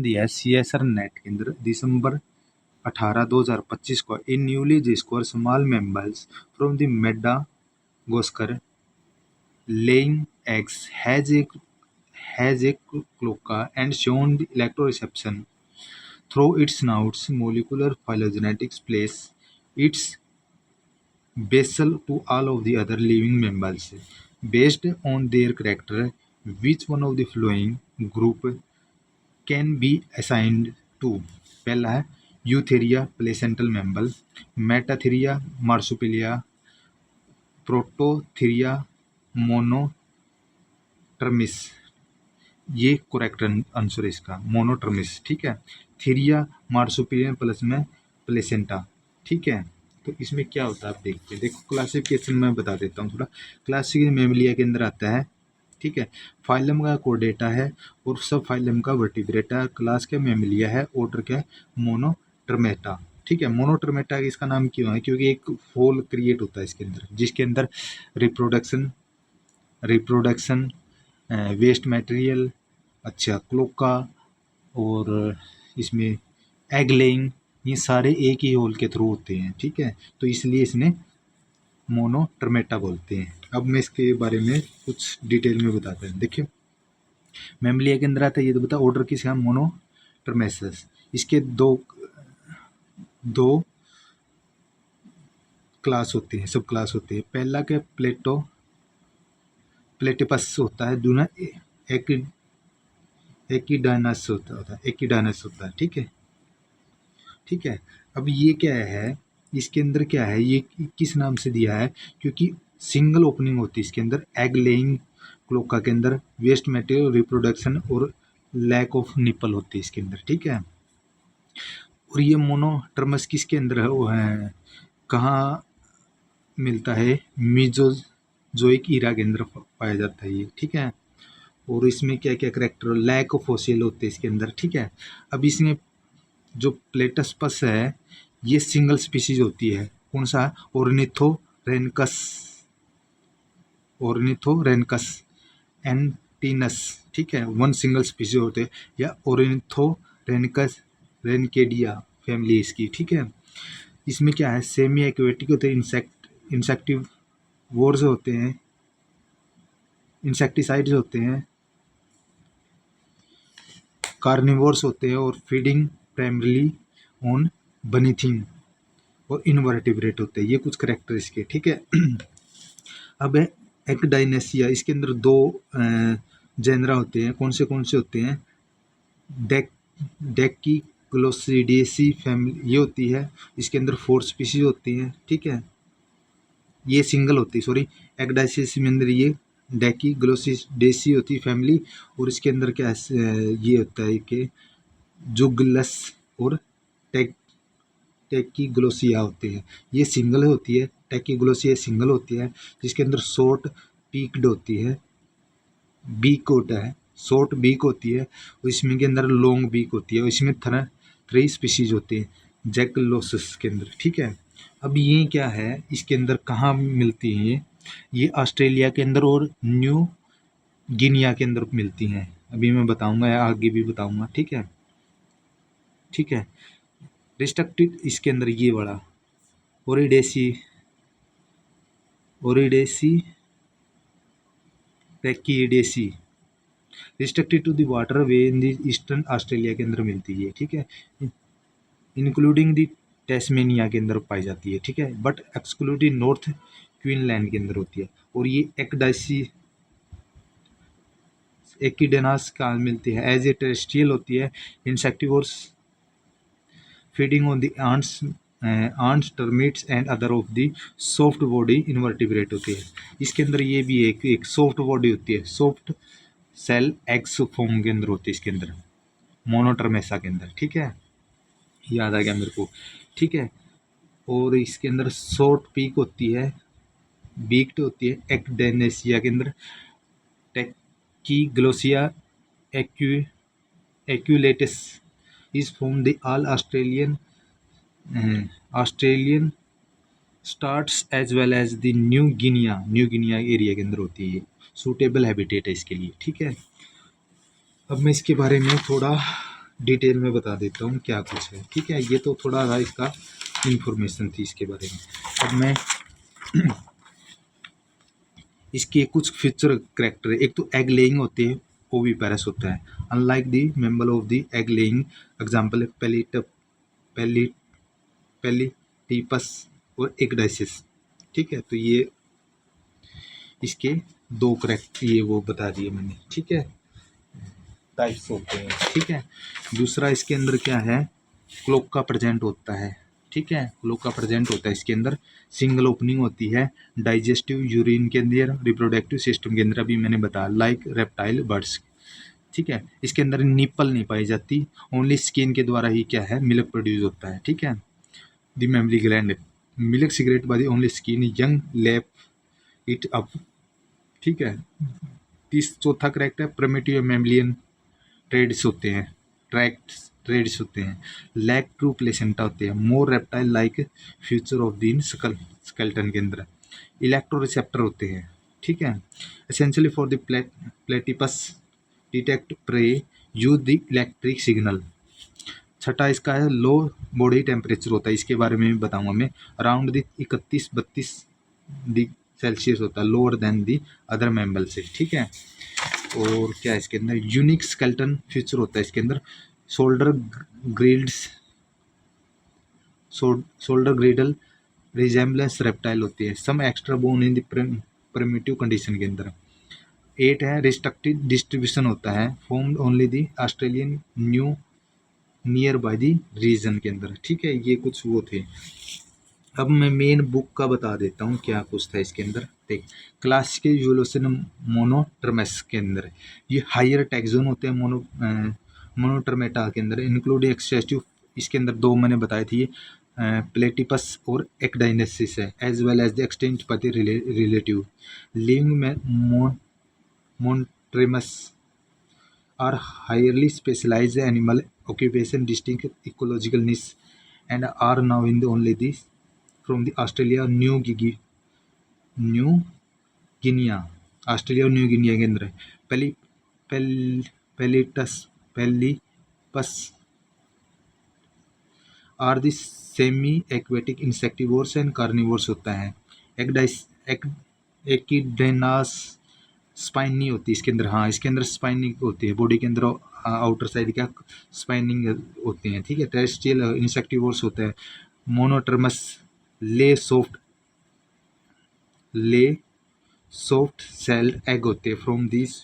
दिया है CSR net के अंदर दिसंबर 18 2025 को in newly discover small members from the Madagascar laying eggs has a cloaca and shown the electroreception through its snouts molecular phylogenetics place its basal to all of the other living mammals. Based on their character, which one of the following group can be assigned to? पहला है Eutheria placental मैम्बल, Metatheria मार्सुपिलिया, Prototheria मोनोट्रमिस। ये correct answer है इसका, मोनोट्रमिस। ठीक है, थेरिया मार्सुपिलिया plus में placenta. ठीक है, तो इसमें क्या होता है आप देखते हैं। देखो क्लासिफिकेशन में बता देता हूँ थोड़ा। क्लासिक मेमलिया के अंदर आता है। ठीक है, फाइलम का कोर्डेटा है और सब फाइलम का वर्टिब्रेटा। क्लास क्या मेमलिया है, ऑर्डर क्या मोनोट्रमेटा। ठीक है, मोनोट्रमेटा इसका नाम क्यों है, क्योंकि एक फोल क्रिएट होता है इसके अंदर, जिसके अंदर रिप्रोडक्शन वेस्ट मटेरियल, अच्छा क्लोका और इसमें एग लेइंग, ये सारे एक ही होल के थ्रू होते हैं। ठीक है, तो इसलिए इसने मोनोट्रमेटा बोलते हैं। अब मैं इसके बारे में कुछ डिटेल में बताता हूँ। देखिए मेमलिया के अंदर आता है, ये तो बता ऑर्डर किसका, मोनोट्रमेसस। इसके दो क्लास होते हैं, सब क्लास होते हैं। पहला के प्लेटिपस होता है, दूसरा एकिडाइनस होता है। ठीक है, अब ये क्या है, इसके अंदर क्या है, ये किस नाम से दिया है, क्योंकि सिंगल ओपनिंग होती है इसके अंदर। एग लेइंग क्लोका के अंदर वेस्ट मटेरियल रिप्रोडक्शन और लैक ऑफ निपल होती है इसके अंदर। ठीक है, और ये मोनोट्रमस किसके अंदर है, वो है कहाँ मिलता है, मीजोजोइक ईरा के अंदर पाया जाता है ये। ठीक है, और इसमें क्या क्या करेक्टर, लैक ऑफ फॉसिल होते हैं इसके अंदर। ठीक है, अब इसमें जो प्लेटस्पस है ये सिंगल स्पीसीज होती है। कौन सा, ऑर्निथोरेनकस एंटीनस। ठीक है, वन सिंगल स्पीसीज होते हैं, या ऑर्निथोरेनकस रेनकेडिया फैमिली इसकी। ठीक है, इसमें क्या है, सेमी एक्वेटिक होते हैं, इंसेक्टिवोर्स होते हैं, इंसेक्टिसाइड्स होते हैं, कार्निवोर्स होते हैं, और फीडिंग प्राइमरीली ऑन बनीथिंग और इनवर्टिब्रेट होते हैं। ये कुछ करेक्टर इसके। ठीक है, अब है एक्डाइनेसिया, इसके अंदर दो जेनरा होते हैं। कौन से होते हैं, डेकिग्लोसिडेसी फैमिली ये होती है, इसके अंदर 4 स्पीसीज होती हैं। ठीक है, ये सिंगल होती है, सॉरी एक्डाइनेसिया में अंदर ये डेकिग्लोसिडेसी होती है फैमिली, और इसके अंदर क्या है, ये होता है कि जुगलस और टेकिग्लोसिया होते हैं, ये सिंगल होती है। टेकिग्लोसिया सिंगल होती है, जिसके अंदर शॉर्ट पीक्ड होती है, बीक होता है, शॉर्ट बीक होती है, और इसमें के अंदर लॉन्ग बीक होती है, और इसमें 3 स्पीसीज होते हैं जैकलोसस के अंदर। ठीक है, अब ये क्या है, इसके अंदर कहाँ मिलती हैं, ये ऑस्ट्रेलिया के अंदर और न्यू गिनिया के अंदर मिलती हैं। अभी मैं बताऊंगा या आगे भी बताऊंगा। ठीक है, रिस्ट्रिक्टेड इसके अंदर ये बड़ा ओरिडेसी पैकीडेसी restricted to the water way in the eastern Australia के अंदर मिलती है। ठीक है, इंक्लूडिंग द टेस्मेनिया के अंदर पाई जाती है। ठीक है, बट एक्सक्लूडिंग नॉर्थ क्वीनलैंड के अंदर होती है। और ये एकिडेनास का मिलती है, एज ए टेरेस्ट्रियल होती है, insectivores, feeding on the ants termites and other of the soft body invertebrate होती है। इसके अंदर ये भी एक सॉफ्ट बॉडी होती है, सॉफ्ट सेल एग्स फॉर्म के अंदर होती है इसके अंदर, मोनोट्रमेसा के अंदर। ठीक है, याद आ गया मेरे को। ठीक है, और इसके अंदर शॉर्ट पीक होती है, बीक्ड होती है एक्डेनेसिया के अंदर, Tachyglossus aculeatus is from the all Australian starts as well as the New Guinea area के अंदर होती है। सूटेबल हैबिटेट है इसके लिए। ठीक है, अब मैं इसके बारे में थोड़ा डिटेल में बता देता हूँ क्या कुछ है, ठीक है। ये तो थोड़ा सा इसका इंफॉर्मेशन थी इसके बारे में। अब मैं इसके कुछ फीचर करेक्टर, एक तो एग लेइंग होते हैं, ओविपेरस होता है। Unlike the member of the egg laying example पेली पेलिटिपस और एगडाइसिस, ठीक है। तो ये इसके दो करेक्ट ये वो बता दिए मैंने, ठीक है, टाइप्स होते हैं, ठीक है। दूसरा इसके अंदर क्या है, क्लोक का प्रेजेंट होता है, ठीक है। क्लोक का प्रेजेंट होता है इसके अंदर, सिंगल ओपनिंग होती है, डाइजेस्टिव यूरिन के अंदर, रिप्रोडक्टिव सिस्टम के अंदर, अभी मैंने बताया, लाइक रेप्टाइल बर्ड्स, ठीक है। इसके अंदर निपल नहीं पाई जाती, ओनली स्किन के द्वारा ही क्या है मिल्क प्रोड्यूस होता है, ठीक है। The mammary gland milk cigarette by the only skin young lap it up, ठीक है। चौथा करेक्ट है, प्रिमिटिव मेमलियन ट्रेड्स होते हैं, ट्रेड्स होते हैं, लैक ट्रू प्लेसेंटा होते हैं, more reptile like feature of the skeleton के अंदर, इलेक्ट्रो रिसेप्टर होते हैं, ठीक है। Essentially for the platypus detect prey use the electric signal. छठा इसका है लो बॉडी टेम्परेचर होता है, इसके बारे में भी बताऊंगा मैं, अराउंड द 31-32 डिग्री सेल्सियस होता है, lower than the other mammal से, ठीक है। और क्या है इसके अंदर, यूनिक स्केल्टन फीचर होता है इसके अंदर, shoulder girdles shoulder girdle resemblance reptile होती है, some extra bone in the primitive condition के अंदर। 8 है रिस्ट्रिक्टेड डिस्ट्रीब्यूशन होता है, formed only the Australian new near by the region के अंदर, ठीक है। ये कुछ वो थे। अब मैं मेन बुक का बता देता हूँ क्या कुछ था इसके अंदर। देख, क्लासिकल इवोल्यूशन मोनोट्रमेस के अंदर ये हायर टैक्सोन होते हैं, मोनोट्रमेटा के अंदर, इंक्लूडिंग एक्सटेंसिव, इसके अंदर दो मैंने बताए थे, प्लेटिपस और एक्डाइनेसिस है, as well as the extant पति relative living monotremes are highly specialized animal occupation distinct ecological niche and are now in the only this from the Australia New Guinea, Australia और न्यू गिनिया के अंदर पेली पेल पेलिपस are the semi aquatic insectivores and carnivores होता है। एकिडेनास spine नहीं होती इसके अंदर, हाँ इसके अंदर स्पाइनिंग होती है, बॉडी के अंदर आउटर साइड क्या स्पाइनिंग होती है, ठीक है। टेरेस्ट्रियल इंसेक्टिवोर्स होता है। मोनोट्रमस ले सॉफ्ट सेल्ड एग होते हैं from this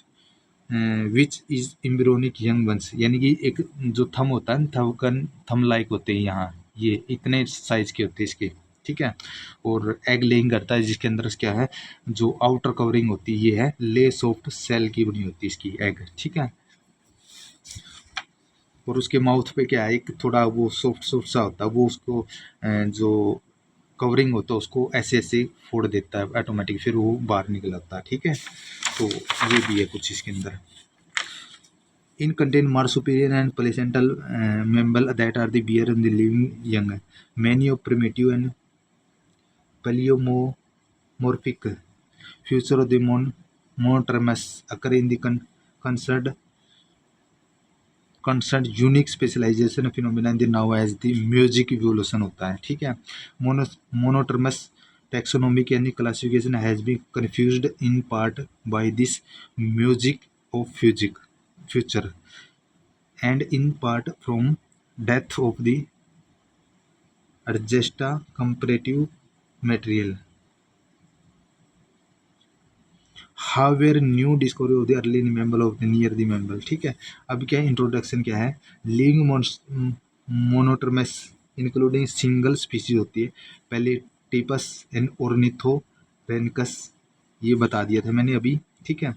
which is embryonic young ones, यानी कि एक जो थम होता है थम लाइक होते हैं यहाँ, ये इतने साइज के होते हैं इसके, ठीक है। और एग लेइंग करता है जिसके अंदर क्या है, जो आउटर कवरिंग होती है ये है ले सॉफ्ट सेल की बनी होती है इसकी एग, ठीक है। और उसके माउथ पे क्या है, एक थोड़ा वो सॉफ्ट सा होता है, वो उसको जो कवरिंग होता है उसको ऐसे ऐसे फोड़ देता है ऑटोमेटिक, फिर वो बाहर निकल आता है, ठीक है। तो ये भी है कुछ इसके अंदर। In contain marsupialian and placental mammal that are the bear in the living young, many of primitive and paleomorphic feature of the monotremous occur in the concerned unique specialization phenomena in the now as the music evolution होता है, ठीक है। monotremous taxonomic यानी classification has been confused in part by this music of future and in part from death of the Argesta comparative material. However, new discovery of the early mammal of the near the mammal, ठीक है। अब क्या है, introduction क्या है, living monotremes including single species होती है, पहले टिपस एंड ऑर्निथोरेनिकस, ये बता दिया था मैंने अभी, ठीक है।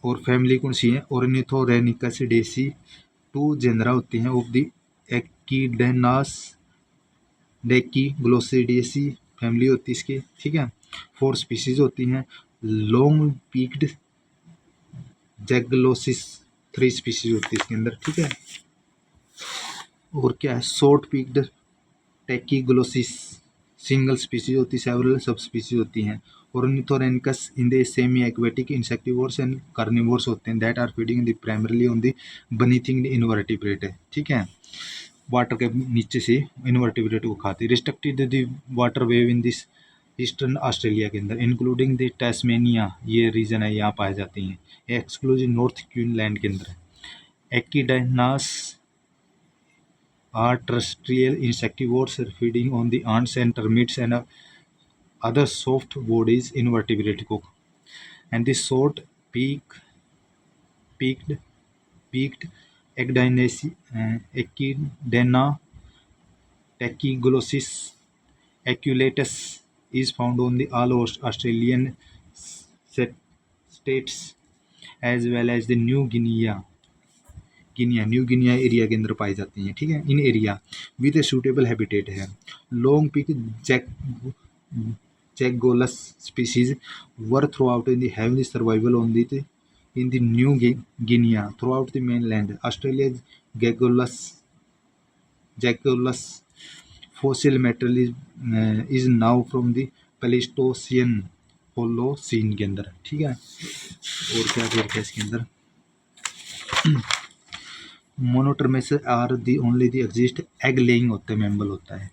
और फैमिली कौन सी है, ऑर्निथोरेनिकस डेसी, 2 जेनरा होती हैं ऑफ द एकिडेनास डेकीग्लोसिडेसी फैमिली होती है इसकी, ठीक है। 4 स्पीसीज होती हैं, लॉन्ग पीक्ड जैगलोसिस 3 स्पीसीज होती है इसके अंदर, ठीक है। और क्या है, short beaked Tachyglossus single species होती है, सेवरल सब स्पीसीज होती हैं। Ornithorhynchus in the semi aquatic insectivores and carnivores होते हैं that are feeding the primarily on the बनीथिंग द इनवर्टिब्रेट है, ठीक है, वाटर के नीचे से इनवर्टिब्रेट को खाती। Restricted the water wave in this eastern Australia के अंदर इंक्लूडिंग द टैस्मेनिया, ये रीजन है यहाँ पाई जाती हैं, एक्सक्लूसिव नॉर्थ क्वीनलैंड के अंदर। एकिडानास are terrestrial insectivores feeding on the ants and termites and other soft bodies invertebrate cook. And the short peaked Echidna tachyglossis aculeatus is found on the all Australian states as well as the New Guinea area के अंदर पाई जाती हैं, ठीक है। In area with a suitable habitat है। Long beaked Zaglossus species were throughout in the have the survival on the in the New Guinea throughout the mainland Australia. Zaglossus fossil material is now from the Pleistocene Holocene के अंदर, ठीक है। और क्या फिर क्या इसके अंदर monotremes are the only the exist egg laying होते हैं, मैम्बल होता है,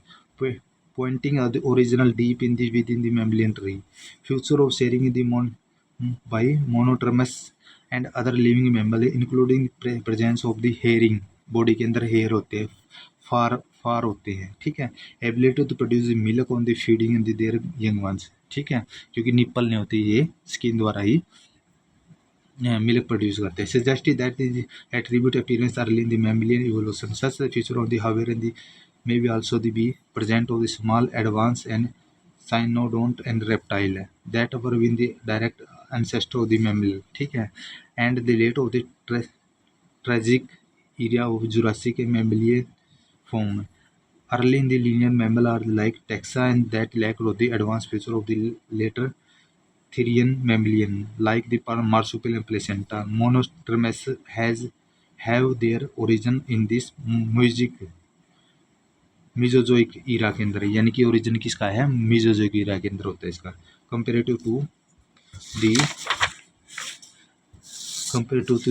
pointing at the original deep in the within the mammalian tree. Future of sharing the by monotremous and other living mammal including presence of the hairing, body के अंदर hair होते हैं, फार होते हैं, ठीक है। Ability to produce milk on the feeding in their young ones, ठीक है, क्योंकि निप्पल नहीं होती, ये स्किन द्वारा ही मिल्क प्रोड्यूस करते हैं। Suggest that the attribute appearance early in the mammalian evolution such the feature of the however in the may be also the be present of the small advanced and cynodont and reptile that were in the direct ancestor of the mammal, ठीक है। and the late of the tragic era of Jurassic and mammalian form. Early in the linear mammal are like taxa and that lack of the advanced feature of the later Therian mammalian like the marsupial and placenta. Monotremous have their origin in this Mesozoic era के अंदर, यानी कि origin किसका है, Mesozoic era के अंदर होता है इसका। कंपेरेटिव टू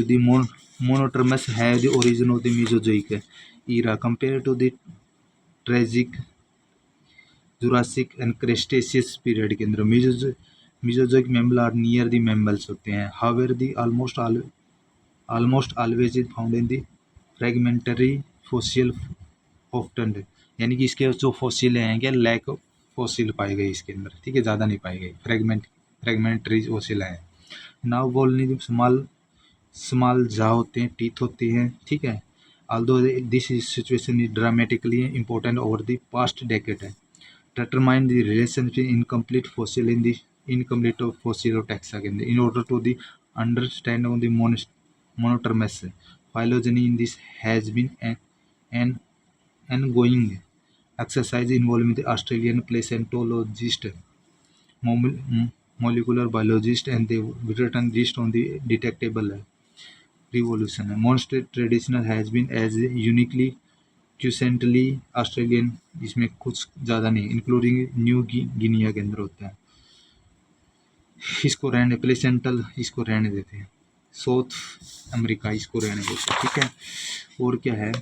द मोनोट्रमस है the origin of the Mesozoic era compare to the Triassic Jurassic and Cretaceous period के अंदर Mesozoic mammal are near the mammals होते हैं। However the almost always is found in the fragmentary fossil often, यानी कि इसके जो fossil हैं क्या लैक फॉसिल पाए गए इसके अंदर, ठीक है, ज़्यादा नहीं पाए गए, फ्रेगमेंटरी फॉसिल हैं। नाउ बोलने स्मॉल जा होते हैं, टीथ होती हैं, ठीक है। although this situation is dramatically important over the past decade है determine the relation between incomplete fossil in the incomplete fossil of taxa के अंदर in order to the understand of the monotremous phylogeny in this has been an ongoing exercise involving the Australian paleontologist, molecular biologist, and the written list on the detectable revolution. Most traditional has been as uniquely क्यूसेंटली Australian, इसमें कुछ ज़्यादा नहीं, including new Guinea के अंदर होता है। इसको रहने प्लेसेंटल इसको रहने देते हैं, साउथ अमेरिका इसको रहने देते हैं, ठीक है। और क्या है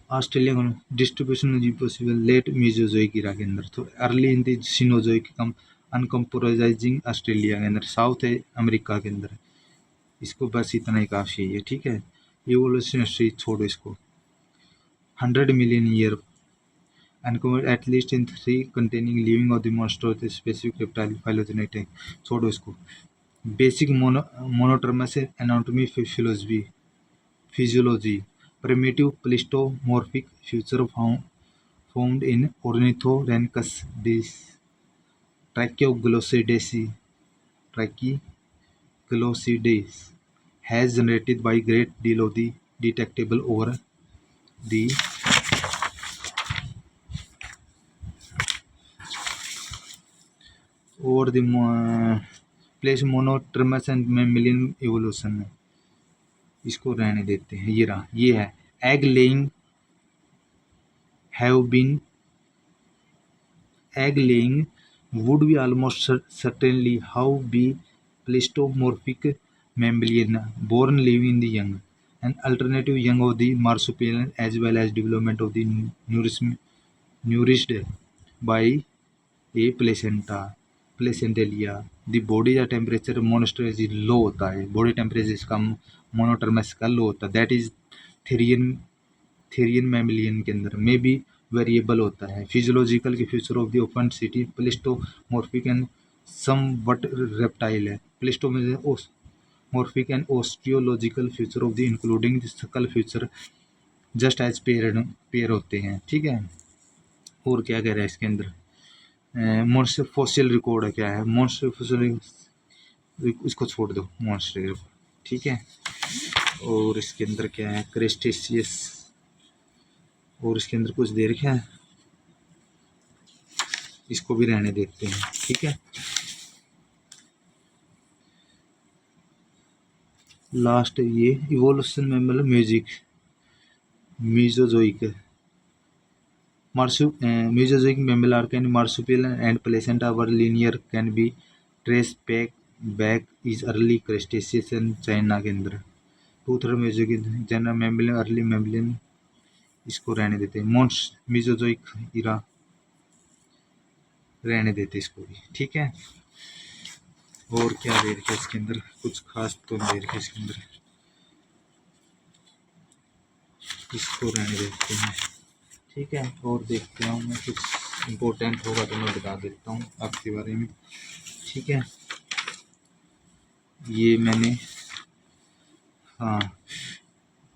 ऑस्ट्रेलिया का distribution possible late Mesozoic era के अंदर, तो early in the Cenozoic come अनकम्पोराइजिंग ऑस्ट्रेलिया के अंदर, साउथ अमेरिका के अंदर। इसको बस इतना ही काफ़ी है, ठीक है। इवोल्यूशन हिस्ट्री छोड़ो इसको। 100 million year uncovered at least in 3 containing living of the monster of the specific reptile phylogenetic, छोड़ो इसको। Basic monotremes anatomy physiology primitive plesiomorphic feature found in Ornithorhynchus Tachyglossidae has generated by great deal of the detectable over the place monotremous and mammalian evolution। इसको रहने देते हैं, ये रहा, ये है egg laying have been would be almost certainly how be pleistomorphic mammalian born living in the young, an alternative young of the marsupial as well as development of the nourished by a placentalia. The body का temperature मोनोस्ट्रेज लो होता है, body temperature इसका मोनोटर्मस का low होता है, that is therian therian mammalian के अंदर में भी वेरिएबल होता है। फिजियोलॉजिकल के feature of the open city plesiomorphic and somewhat reptile है। Plesiomorphic and osteological feature of the including the skull feature just as pair होते हैं, ठीक है। और क्या कह रहा है इसके अंदर, मॉन्स्टर फॉसिल रिकॉर्ड है, क्या है मॉन्स्टर फॉसिल, इसको छोड़ दो मॉन्स्टर रिकॉर्ड, ठीक है। और इसके अंदर क्या है, क्रेस्टेशियस, और इसके अंदर कुछ दे रखा है, इसको भी रहने देते हैं, ठीक है। लास्ट ये इवोल्यूशन में मतलब music Mesozoic Mesozoic mammal can marsupial and placenta were linear can be traced back is early Cretaceous China के अंदर। To third Mesozoic general mammalian early mammalian इसको रहने देते हैं, मोन्स मीजोजोइक इरा रहने देते इसको भी, ठीक है। और क्या दे रखा है इसके अंदर, कुछ खास तो नहीं दे रखा इसके अंदर, इसको रहने देते हैं, ठीक है। और देखते हूँ मैं, कुछ इम्पोर्टेंट होगा तो मैं बता देता हूँ आपके बारे में, ठीक है। ये मैंने, हाँ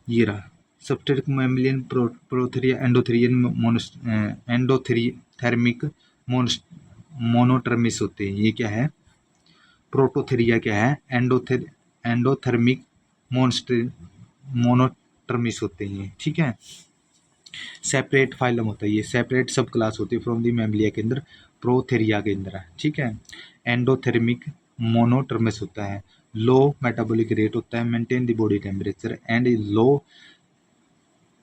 ये रहा सबटेरिक मैमिलियन प्रोथेरिया एंडोथर्मिक मोनोटर्मिस होते हैं। ये क्या है, प्रोटोथेरिया क्या है, एंडोथर्मिक मोनोटर्मिस होते हैं, ठीक है। सेपरेट फाइलम होता है, ये सेपरेट सब क्लास होती है फ्रॉम दी मैमलिया के अंदर, प्रोथेरिया के अंदर है, ठीक है। एंडोथर्मिक मोनोटर्मिस होता है, लो मेटाबॉलिक रेट होता है, maintain the body temperature and is low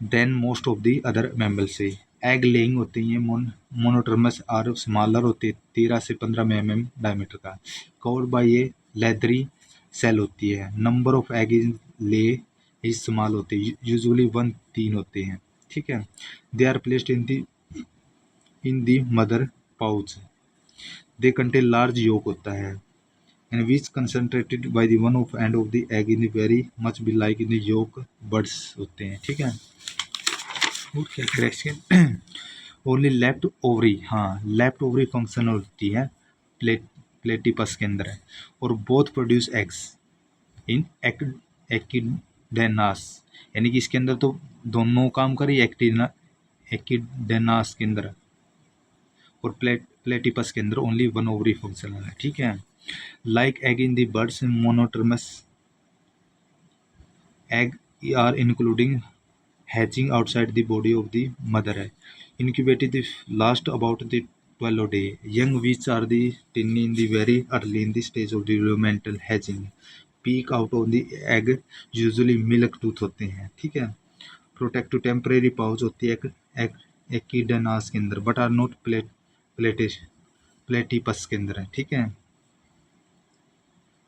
than most of the other mammal से। एग लेइंग होती है, मोनोटर्मस और स्मॉलर होते हैं, 13 से 15 mm डायमीटर का, कवर्ड बाय ये लेदरी सेल होती है। नंबर ऑफ एग इन ले इज स्मॉल होते हैं, यूजुअली 1-3 होते हैं, ठीक है। They are placed in the mother pouch, they contain large yolk होता है and which concentrated by the one of end of the egg in the very much be like in the yolk buds होते हैं, ठीक है। और क्या करें, only left ovary, हाँ लेफ्ट ओवरी फंक्शन होती है प्लेटिपस के अंदर है, और बोथ प्रोड्यूस एग्स इन एकिडेनास, यानी कि इसके अंदर तो दोनों काम करें, एकिडेनास के अंदर, और प्लेटिपस के अंदर ओनली वन ओवरी फंक्शन है, ठीक है। Like egg in the birds monotremes egg are including hatching outside the body of the mother है, incubated the last about the 12 day, young which are the tiny in the very early in the stage of developmental hatching, peek out of the egg, usually milk tooth होते हैं, ठीक है। protective temporary pouch होती है एकिडेनास के अंदर, but are not platypus के अंदर है, ठीक है।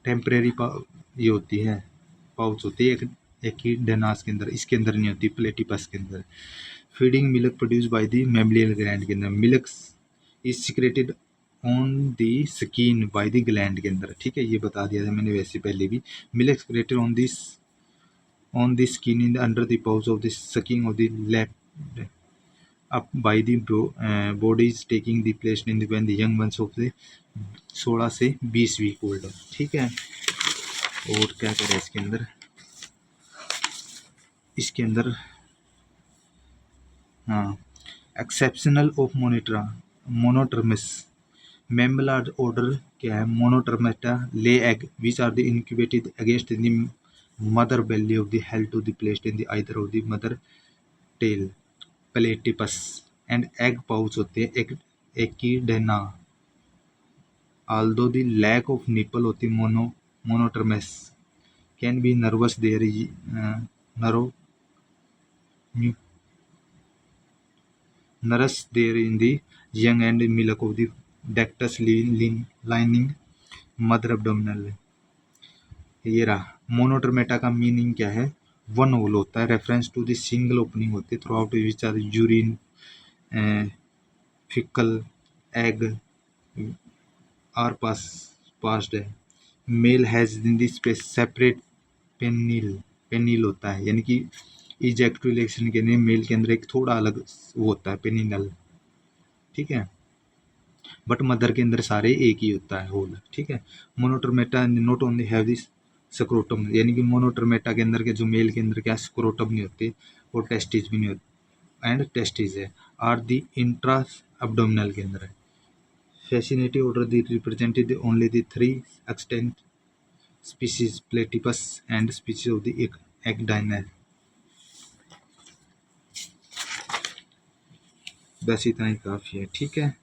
टेम्परेरी ये होती है, पाउच होती है एकिडेनास के अंदर, इसके अंदर नहीं होती, प्लेटिपस के अंदर। Feeding milk produce by the mammalian gland के अंदर, milk is secreted on the skin by the gland के अंदर, ठीक है। ये बता दिया था मैंने वैसे पहले भी, milk secreted on the skin in under the pouch of the sucking of the left up by the body is taking the place in the when the young ones of the 16 से 20 week old, ठीक है। और क्या करें इसके अंदर, इसके अंदर हाँ exceptional of monotremes mammal are order क्या है, Monotremata lay egg which are the incubated against the mother belly of the held to the placed in the either of the mother tail platypus and egg pouch होते हैं echidna, although the lack of nipple होती monotermous can be nervous there is nurse there in the young and milk of the ductus lining, mother abdominal. ये रहा। मोनोटर्मेटा का meaning क्या है? One hole होता है, reference to the single opening होती है throughout which are urine, fecal, egg are passed है। Male has in this space separate penile होता है, यानी कि इजैक्यूलेशन के लिए मेल के अंदर एक थोड़ा अलग वो होता है, पेनिनल, ठीक है। बट मदर के अंदर सारे एक ही होता है, होल, ठीक है। Monotremata not only have this scrotum, यानी कि मोनोटर्मेटा के अंदर के जो मेल के अंदर क्या स्क्रोटम नहीं होते और टेस्टिस भी नहीं होते, एंड टेस्टिस है आर दी इंट्रा एब्डोमिनल के अंदर है। Fascinating order the represented only the 3 extant species, platypus and species of the echidna. बस इतना ही काफ़ी है, ठीक है।